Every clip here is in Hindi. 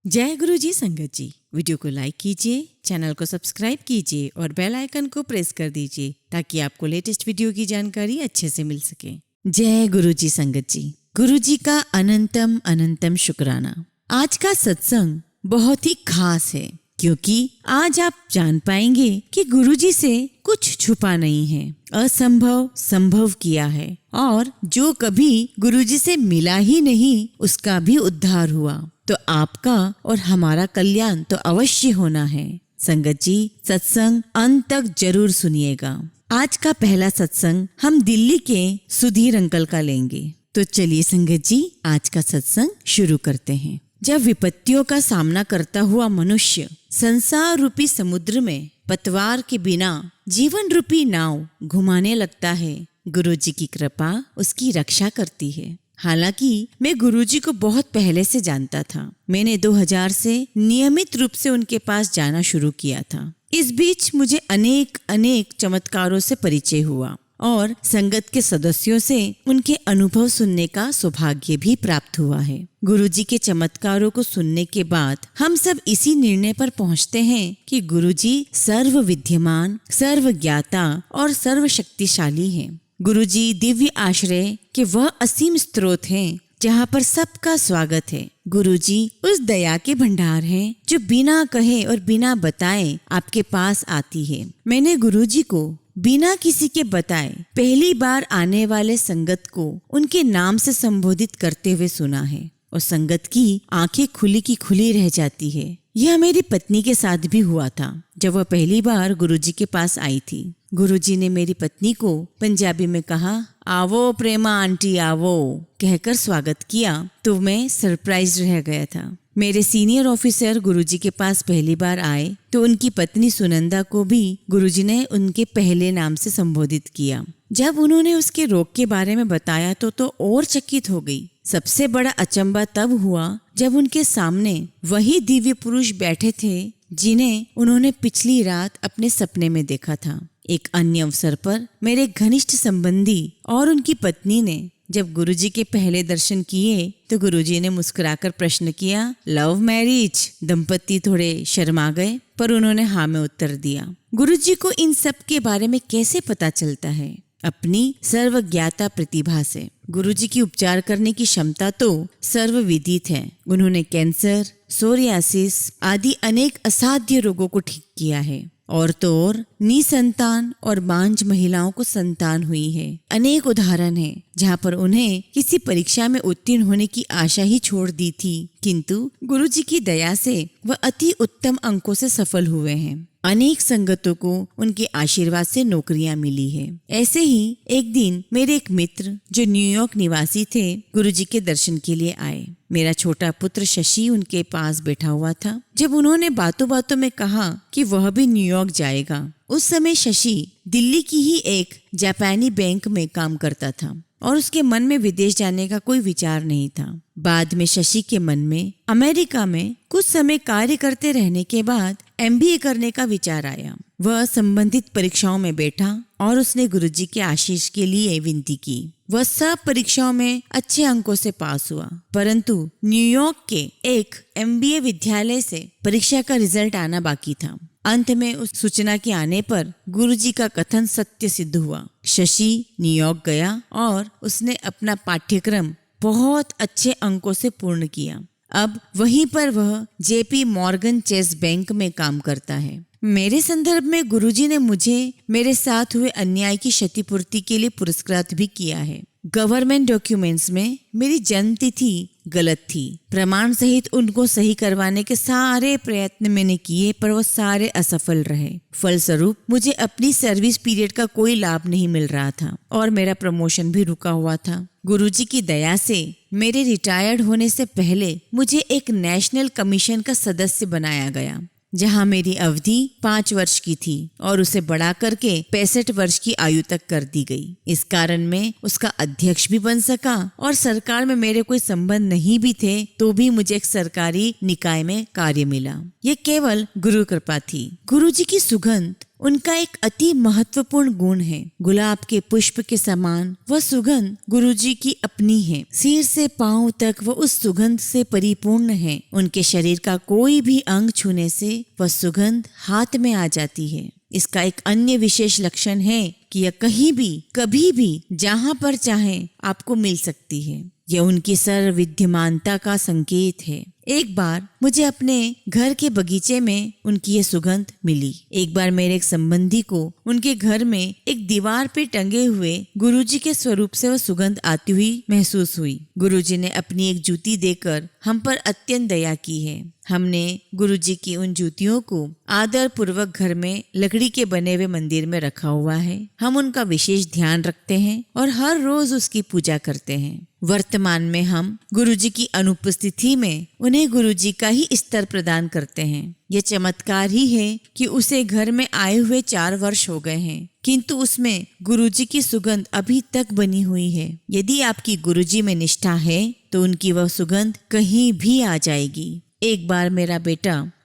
जय गुरु जी संगत जी। वीडियो को लाइक कीजिए, चैनल को सब्सक्राइब कीजिए और बेल आइकन को प्रेस कर दीजिए ताकि आपको लेटेस्ट वीडियो की जानकारी अच्छे से मिल सके। जय गुरु जी संगत जी। गुरु जी का अनंतम अनंतम शुक्राना। आज का सत्संग बहुत ही खास है क्योंकि आज आप जान पाएंगे कि गुरु जी से कुछ छुपा नहीं है, असंभव संभव किया है और जो कभी गुरु जी से मिला ही नहीं उसका भी उद्धार हुआ। तो आपका और हमारा कल्याण तो अवश्य होना है। संगत जी, सत्संग अंत तक जरूर सुनिएगा। आज का पहला सत्संग हम दिल्ली के सुधीर अंकल का लेंगे। तो चलिए संगत जी, आज का सत्संग शुरू करते हैं। जब विपत्तियों का सामना करता हुआ मनुष्य संसार रूपी समुद्र में पतवार के बिना जीवन रूपी नाव घुमाने लगता है, गुरुजी की कृपा उसकी रक्षा करती है। हालांकि मैं गुरुजी को बहुत पहले से जानता था। मैंने 2000 से नियमित रूप से उनके पास जाना शुरू किया था। इस बीच मुझे अनेक चमत्कारों से परिचय हुआ और संगत के सदस्यों से उनके अनुभव सुनने का सौभाग्य भी प्राप्त हुआ है। गुरुजी के चमत्कारों को सुनने के बाद हम सब इसी निर्णय पर पहुंचते हैं कि गुरुजी सर्व विद्यमान, सर्व ज्ञाता और सर्व शक्तिशाली हैं। गुरुजी दिव्य आश्रय के वह असीम स्रोत हैं जहाँ पर सबका स्वागत है। गुरुजी उस दया के भंडार हैं जो बिना कहे और बिना बताए आपके पास आती है। मैंने गुरुजी को बिना किसी के बताए पहली बार आने वाले संगत को उनके नाम से संबोधित करते हुए सुना है और संगत की आंखें खुली की खुली रह जाती है। यह मेरी पत्नी के साथ भी हुआ था जब वह पहली बार गुरुजी के पास आई थी। गुरुजी ने मेरी पत्नी को पंजाबी में कहा, आवो प्रेमा आंटी आवो, कहकर स्वागत किया तो मैं सरप्राइज रह गया था। मेरे सीनियर ऑफिसर गुरुजी के पास पहली बार आए तो उनकी पत्नी सुनंदा को भी गुरुजी ने उनके पहले नाम से संबोधित किया। जब उन्होंने उसके रोग के बारे में बताया तो और चकित हो गई। सबसे बड़ा अचंबा तब हुआ जब उनके सामने वही दिव्य पुरुष बैठे थे जिन्हें उन्होंने पिछली रात अपने सपने में देखा था। एक अन्य अवसर पर मेरे घनिष्ठ संबंधी और उनकी पत्नी ने जब गुरुजी के पहले दर्शन किए तो गुरुजी ने मुस्कुराकर प्रश्न किया, लव मैरिज? दंपति थोड़े शर्मा गए पर उन्होंने हाँ में उत्तर दिया। गुरुजी को इन सब के बारे में कैसे पता चलता है? अपनी सर्वज्ञाता प्रतिभा से। गुरुजी की उपचार करने की क्षमता तो सर्वविदित है। उन्होंने कैंसर, सोरियासिस आदि अनेक असाध्य रोगों को ठीक किया है और तो और निसंतान और बांझ महिलाओं को संतान हुई है। अनेक उदाहरण हैं जहाँ पर उन्हें किसी परीक्षा में उत्तीर्ण होने की आशा ही छोड़ दी थी, किंतु गुरुजी की दया से वह अति उत्तम अंकों से सफल हुए हैं। अनेक संगतों को उनके आशीर्वाद से नौकरियां मिली है। ऐसे ही एक दिन मेरे एक मित्र जो न्यूयॉर्क निवासी थे गुरुजी के दर्शन के लिए आए। मेरा छोटा पुत्र शशि उनके पास बैठा हुआ था। जब उन्होंने बातों बातों में कहा कि वह भी न्यूयॉर्क जाएगा, उस समय शशि दिल्ली की ही एक जापानी बैंक में काम करता था और उसके मन में विदेश जाने का कोई विचार नहीं था। बाद में शशि के मन में अमेरिका में कुछ समय कार्य करते रहने के बाद MBA करने का विचार आया। वह संबंधित परीक्षाओं में बैठा और उसने गुरुजी के आशीष के लिए विनती की। वह सब परीक्षाओं में अच्छे अंकों से पास हुआ, परंतु न्यूयॉर्क के एक MBA विद्यालय से परीक्षा का रिजल्ट आना बाकी था। अंत में उस सूचना के आने पर गुरुजी का कथन सत्य सिद्ध हुआ। शशि न्यूयॉर्क गया और उसने अपना पाठ्यक्रम बहुत अच्छे अंकों से पूर्ण किया। अब वहीं पर वह JP मॉर्गन चेस बैंक में काम करता है। मेरे संदर्भ में गुरुजी ने मुझे मेरे साथ हुए अन्याय की क्षतिपूर्ति के लिए पुरस्कृत भी किया है। गवर्नमेंट डॉक्यूमेंट्स में मेरी जन्म तिथि गलत थी। प्रमाण सहित उनको सही करवाने के सारे प्रयत्न मैंने किए पर वो सारे असफल रहे। फलस्वरूप मुझे अपनी सर्विस पीरियड का कोई लाभ नहीं मिल रहा था और मेरा प्रमोशन भी रुका हुआ था। गुरुजी की दया से मेरे रिटायर्ड होने से पहले मुझे एक नेशनल कमीशन का सदस्य बनाया गया, जहां मेरी अवधि 5 वर्ष की थी और उसे बढ़ा करके 65 वर्ष की आयु तक कर दी गई। इस कारण मैं उसका अध्यक्ष भी बन सका और सरकार में मेरे कोई संबंध नहीं भी थे तो भी मुझे एक सरकारी निकाय में कार्य मिला। ये केवल गुरु कृपा थी। गुरुजी की सुगंध उनका एक अति महत्वपूर्ण गुण है। गुलाब के पुष्प के समान वह सुगंध गुरुजी की अपनी है। सिर से पांव तक वह उस सुगंध से परिपूर्ण है। उनके शरीर का कोई भी अंग छूने से वह सुगंध हाथ में आ जाती है। इसका एक अन्य विशेष लक्षण है कि यह कहीं भी, कभी भी, जहाँ पर चाहे आपको मिल सकती है। यह उनकी सर्वविद्यमानता का संकेत है। एक बार मुझे अपने घर के बगीचे में उनकी ये सुगंध मिली। एक बार मेरे एक संबंधी को उनके घर में एक दीवार पे टंगे हुए गुरुजी के स्वरूप से वह सुगंध आती हुई महसूस हुई। गुरुजी ने अपनी एक जूती देकर हम पर अत्यंत दया की है। हमने गुरुजी की उन जूतियों को आदर पूर्वक घर में लकड़ी के बने हुए मंदिर में रखा हुआ है। हम उनका विशेष ध्यान रखते हैं और हर रोज उसकी पूजा करते हैं। वर्तमान में हम गुरुजी की अनुपस्थिति में उन्हें गुरुजी का ही स्तर प्रदान करते हैं। यह चमत्कार ही है कि उसे घर में आए हुए 4 वर्ष हो गए हैं, किंतु उसमें गुरुजी की सुगंध अभी तक बनी हुई है। यदि आपकी गुरुजी में निष्ठा है तो उनकी वह सुगंध कहीं भी आ जाएगी। एक बार मेरा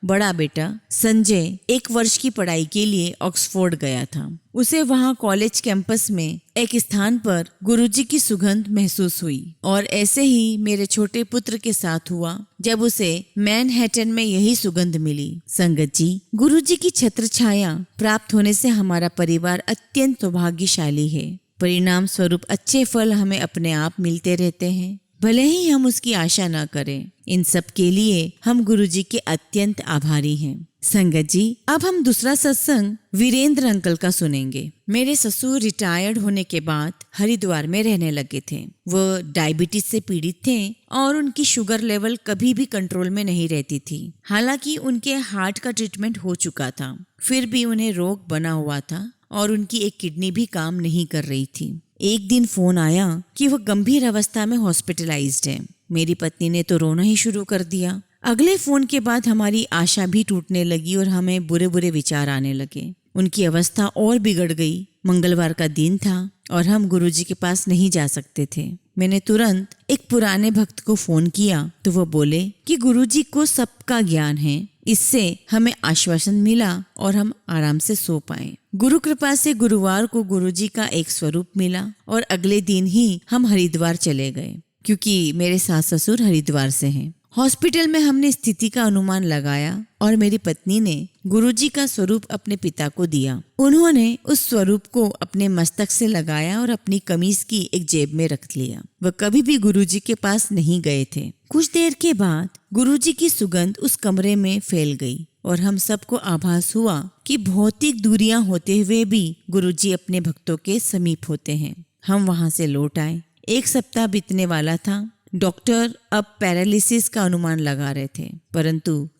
बड़ा बेटा संजय 1 वर्ष की पढ़ाई के लिए ऑक्सफोर्ड गया था। उसे वहाँ कॉलेज कैंपस में एक स्थान पर गुरुजी की सुगंध महसूस हुई और ऐसे ही मेरे छोटे पुत्र के साथ हुआ जब उसे मैनहट्टन में यही सुगंध मिली। संगत जी, गुरुजी की छत्र छाया प्राप्त होने से हमारा परिवार अत्यंत सौभाग्यशाली है। परिणाम स्वरूप अच्छे फल हमें अपने आप मिलते रहते हैं, भले ही हम उसकी आशा न करें। इन सब के लिए हम गुरुजी के अत्यंत आभारी हैं। संगत जी, अब हम दूसरा सत्संग वीरेंद्र अंकल का सुनेंगे। मेरे ससुर रिटायर्ड होने के बाद हरिद्वार में रहने लगे थे। वह डायबिटीज से पीड़ित थे और उनकी शुगर लेवल कभी भी कंट्रोल में नहीं रहती थी। हालांकि उनके हार्ट का ट्रीटमेंट हो चुका था, फिर भी उन्हें रोग बना हुआ था और उनकी एक किडनी भी काम नहीं कर रही थी। एक दिन फोन आया कि वह गंभीर अवस्था में हॉस्पिटलाइज्ड है। मेरी पत्नी ने तो रोना ही शुरू कर दिया। अगले फोन के बाद हमारी आशा भी टूटने लगी और हमें बुरे बुरे विचार आने लगे। उनकी अवस्था और बिगड़ गई। मंगलवार का दिन था और हम गुरुजी के पास नहीं जा सकते थे। मैंने तुरंत एक पुराने भक्त को फोन किया तो वह बोले कि गुरुजी को सबका ज्ञान है। इससे हमें आश्वासन मिला और हम आराम से सो पाए। गुरु कृपा से गुरुवार को गुरुजी का एक स्वरूप मिला और अगले दिन ही हम हरिद्वार चले गए, क्योंकि मेरे सास ससुर हरिद्वार से हैं। हॉस्पिटल में हमने स्थिति का अनुमान लगाया और मेरी पत्नी ने गुरुजी का स्वरूप अपने पिता को दिया। उन्होंने उस स्वरूप को अपने मस्तक से लगाया और अपनी कमीज की एक जेब में रख लिया। वह कभी भी गुरुजी के पास नहीं गए थे। कुछ देर के बाद गुरुजी की सुगंध उस कमरे में फैल गई और हम सबको आभास हुआ कि भौतिक दूरियां होते हुए भी गुरुजी अपने भक्तों के समीप होते हैं। हम वहां से लौट आए। 1 सप्ताह बीतने वाला था। डॉक्टर अब पैरालिसिस का अनुमान लगा रहे थे,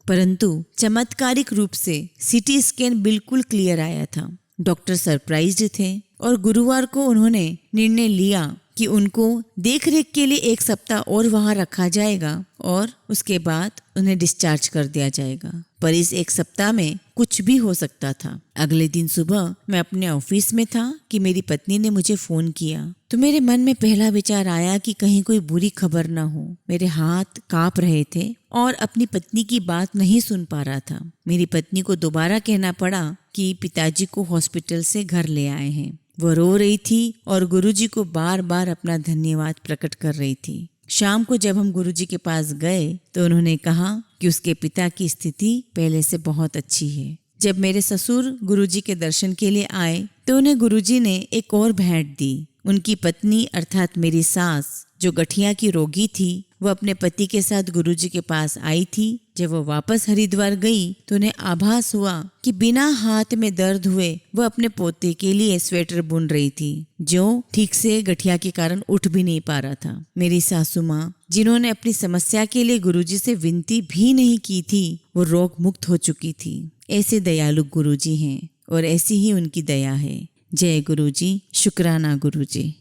परंतु चमत्कारिक रूप से सीटी स्कैन बिल्कुल क्लियर आया था। डॉक्टर सरप्राइज्ड थे और गुरुवार को उन्होंने निर्णय लिया कि उनको देखरेख के लिए 1 सप्ताह और वहां रखा जाएगा और उसके बाद उन्हें डिस्चार्ज कर दिया जाएगा। पर इस 1 सप्ताह में कुछ भी हो सकता था। अगले दिन सुबह मैं अपने ऑफिस में था कि मेरी पत्नी ने मुझे फोन किया तो मेरे मन में पहला विचार आया कि कहीं कोई बुरी खबर ना हो। मेरे हाथ कांप रहे थे और अपनी पत्नी की बात नहीं सुन पा रहा था। मेरी पत्नी को दोबारा कहना पड़ा कि पिताजी को हॉस्पिटल से घर ले आए हैं। वह रो रही थी और गुरुजी को बार बार अपना धन्यवाद प्रकट कर रही थी। शाम को जब हम गुरुजी के पास गए तो उन्होंने कहा कि उसके पिता की स्थिति पहले से बहुत अच्छी है। जब मेरे ससुर गुरुजी के दर्शन के लिए आए तो उन्हें गुरुजी ने एक और भेंट दी। उनकी पत्नी अर्थात मेरी सास, जो गठिया की रोगी थी, वह अपने पति के साथ गुरुजी के पास आई थी। जब वह वापस हरिद्वार गई तो उन्हें आभास हुआ कि बिना हाथ में दर्द हुए वह अपने पोते के लिए स्वेटर बुन रही थी, जो ठीक से गठिया के कारण उठ भी नहीं पा रहा था। मेरी सासू माँ, जिन्होंने अपनी समस्या के लिए गुरुजी से विनती भी नहीं की थी, वो रोग मुक्त हो चुकी थी। ऐसे दयालु गुरुजी हैं और ऐसी ही उनकी दया है। जय गुरुजी, शुक्राना गुरुजी।